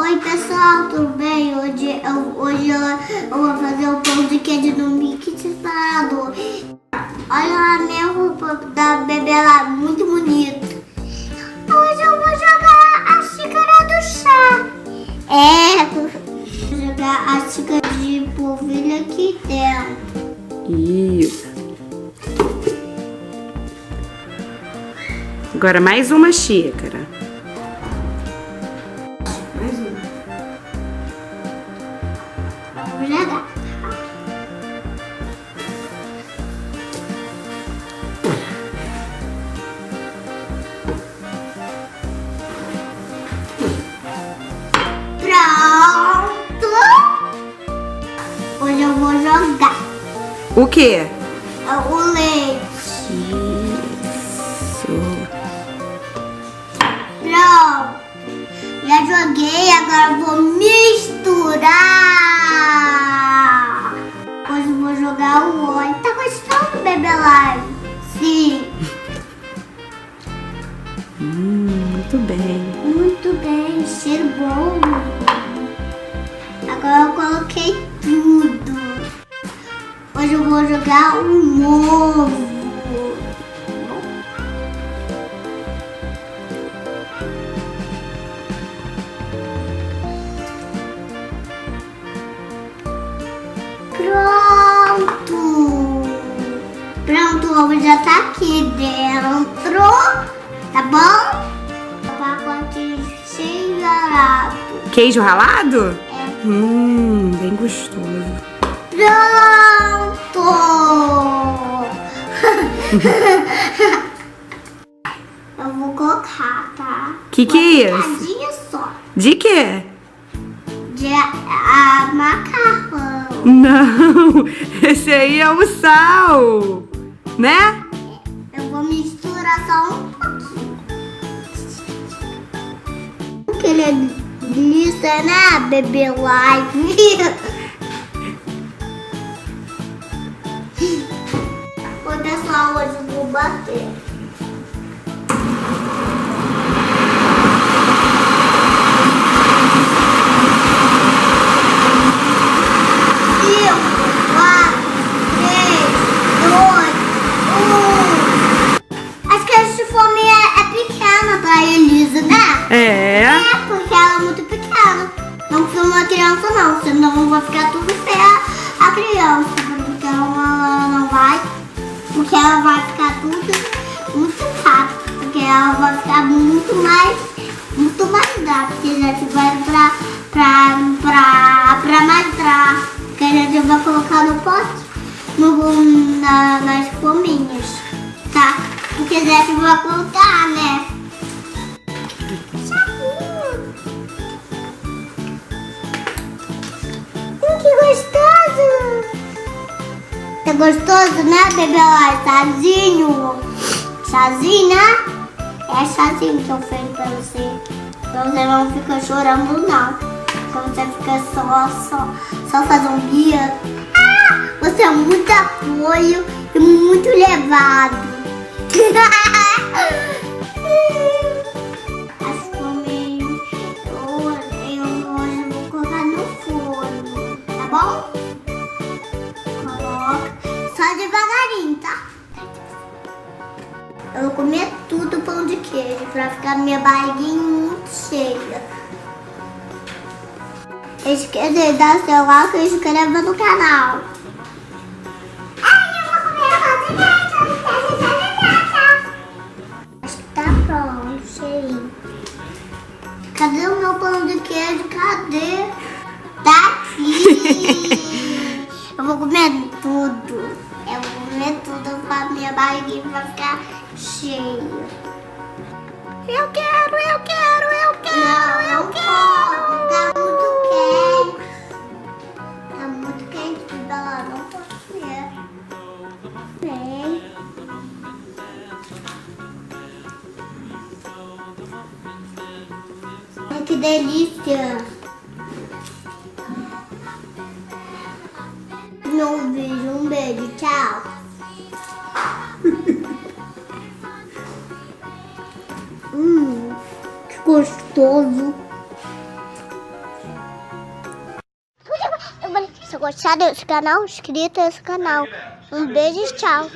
Oi pessoal, tudo bem? Hoje eu vou fazer o pão de queijo no mixado. Olha a minha roupa da bebê lá, muito bonita. Hoje eu vou jogar a xícara do chá. Vou jogar a xícara de polvilho aqui dentro. Isso. Agora mais uma xícara. Mais uma. Vamos jogar. Pronto. Hoje eu vou jogar O quê? o leite. Isso. Pronto. Já joguei, agora eu vou misturar. Hoje eu vou jogar o óleo. Tá gostando, bebê live? Sim. Muito bem. Muito bem, cheiro bom. Agora eu coloquei tudo. Hoje eu vou jogar um ovo. Pronto. Pronto, o ovo já tá aqui dentro. Tá bom? Pacote cheio ralado. Queijo ralado? É. Bem gostoso. Pronto! Eu vou colocar, tá? Que é isso? Tadinha só. De quê? De macarrão. Não, esse aí é o sal, né? Eu vou misturar só um pouquinho. Que ele é delícia, né, bebê live? Oi, pessoal, hoje eu vou bater. Elisa, né? É. Porque ela é muito pequena. Não precisa uma criança não, senão vai ficar tudo feia a criança. Porque ela não vai. Porque ela vai ficar tudo muito rápido. Porque ela vai ficar muito mais rápido. Porque a gente vai pra madrar. Que a gente vai colocar no pote, nas pominhas, tá? Porque a gente vai colocar, né? Que gostoso! Tá gostoso, né, bebê? Chazinho. Chazinho, né? É chazinho que eu fiz pra você. Pra você não ficar chorando, não. Pra você ficar só fazer um dia. Você é muito apoio e muito levado. Bom? Coloca só devagarinho, tá? Eu vou comer tudo pão de queijo pra ficar minha barriguinha muito cheia. Esqueça de dar seu like e se inscreva no canal. Ai, eu vou comer a pão de queijo. Acho que tá pronto, cheirinho. Cadê o meu pão de queijo? Cadê? Tá aqui. Eu vou comer tudo. Eu vou comer tudo pra minha barriguinha vai ficar cheia. Eu quero. Não quero. Tá muito quente. Tá muito quente, Bela. Não posso comer. Bem. Ai, que delícia. Um beijo, tchau. Que gostoso. Se gostar desse canal, inscrita nesse canal. Um beijo e tchau.